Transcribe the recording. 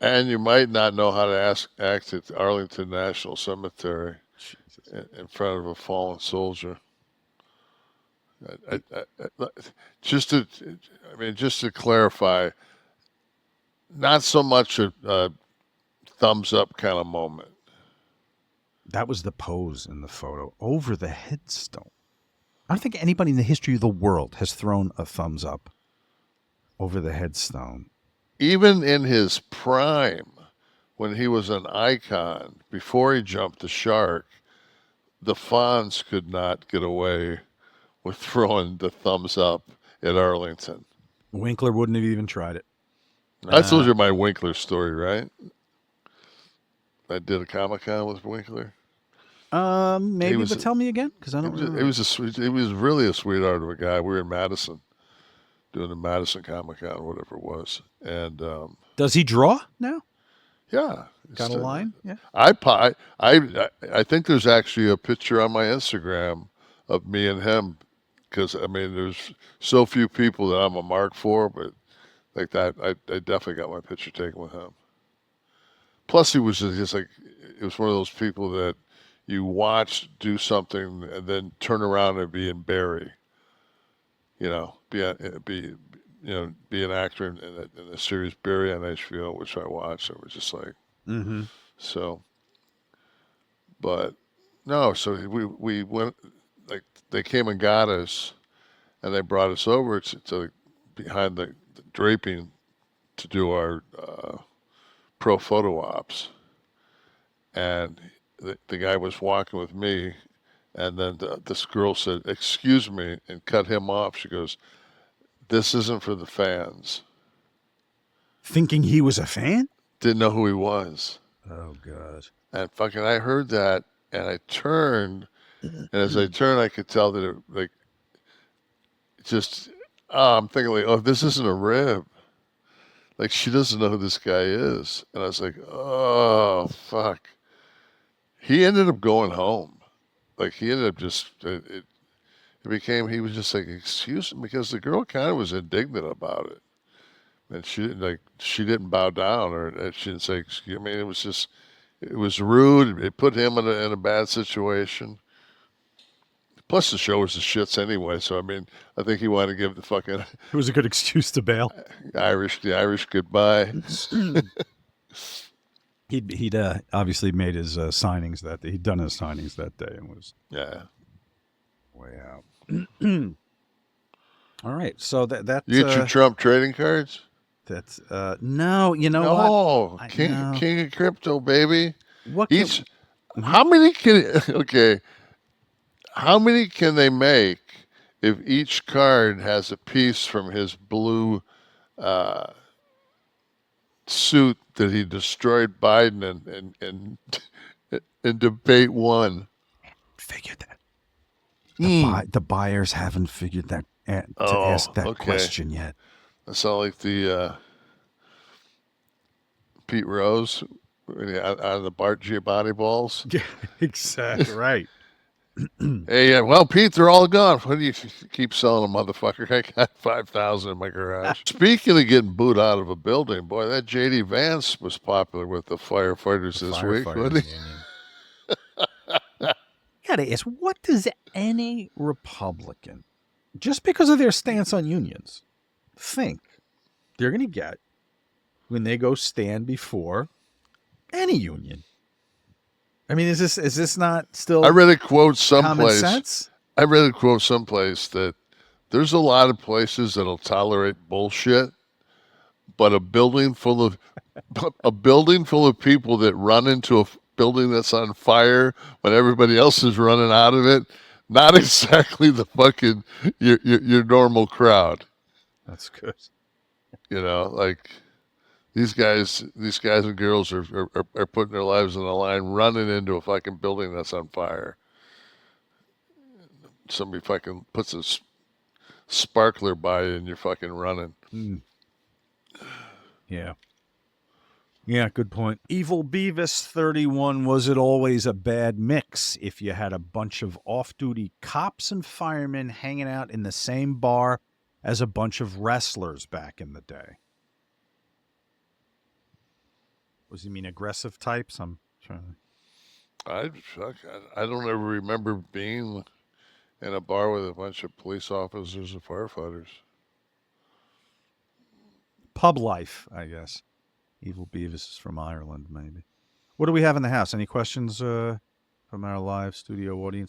And you might not know how to act at Arlington National Cemetery Jesus. in front of a fallen soldier. I, just to, I mean, just to clarify, not so much a thumbs up kind of moment. That was the pose in the photo over the headstone. I don't think anybody in the history of the world has thrown a thumbs up over the headstone. Even in his prime, when he was an icon, before he jumped the shark, the Fonz could not get away with throwing the thumbs up at Arlington. Winkler wouldn't have even tried it. I told you my Winkler story, right? I did a Comic Con with Winkler. He Maybe, but was tell me again because I he don't was he remember. was a sweet, he was really a sweetheart of a guy. We were in Madison doing the Madison Comic Con, whatever it was, and Does he draw now? yeah, Got a line? Yeah. I think there's actually a picture on my Instagram of me and him because I mean there's so few people that I'm a mark for, but like that I definitely got my picture taken with him. Plus, he was just like it was one of those people that you watch do something and then turn around and be in Barry, be an actor in a series Barry on HBO, which I watched. It was just like Mm-hmm. so, but no. So we went like they came and got us, and they brought us over to behind the draping to do our pro photo ops, and the guy was walking with me, and then this girl said, "Excuse me," and cut him off. She goes, "This isn't for the fans." Thinking he was a fan? Didn't know who he was, Oh God. and fucking I heard that, and I turned, and as I turned, I could tell that it like just. I'm thinking like, oh, this isn't a rib. Like she doesn't know who this guy is, and I was like, oh fuck. He ended up going home. Like he ended up just it became he was just like excuse me because the girl kind of was indignant about it, and she didn't bow down or she didn't say excuse me. It was just it was rude. It put him in a bad situation. Plus the show was the shits anyway. So I mean, I think he wanted to give the fucking It was a good excuse to bail. Irish goodbye. He'd obviously made his signings that day. He'd done his signings that day and was Yeah. way out. All right, so You get your Trump trading cards? that's no. You know what? No, I King no. King of Crypto, baby. What Each can? Mhm. how many can okay? How many can they make if each card has a piece from his blue uh, suit that he destroyed Biden in debate one? Figured that Mm. the buyers haven't figured that to ask Oh, that okay. question yet. I sound like the Pete Rose out of the Bart Giamatti balls. Yeah, exactly right. Hey, well, Pete, they're all gone. What do you keep selling them, motherfucker? I got 5,000 in my garage. Speaking of getting booed out of a building, boy, that JD Vance was popular with the firefighters The this week, wasn't firefighters he? union. Gotta ask, what does any Republican, just because of their stance on unions, think they're going to get when they go stand before any union? I mean, is this not I still read a quote common someplace. sense? I read a quote someplace that there's a lot of places that'll tolerate bullshit, but a building full of people that run into a building that's on fire when everybody else is running out of it, not exactly the fucking your normal crowd. That's good. Like these guys and girls are putting their lives on the line, running into a fucking building that's on fire. Somebody fucking puts a sparkler by you and you're fucking running. Mm, yeah. Yeah, good point. Evil Beavis 31, was it always a bad mix if you had a bunch of off duty cops and firemen hanging out in the same bar as a bunch of wrestlers back in the day? Was he mean aggressive types? I'm trying to. I don't ever remember being in a bar with a bunch of police officers and firefighters. Pub life, I guess. Evil Beavis is from Ireland, maybe. What do we have in the house? Any questions from our live studio audience?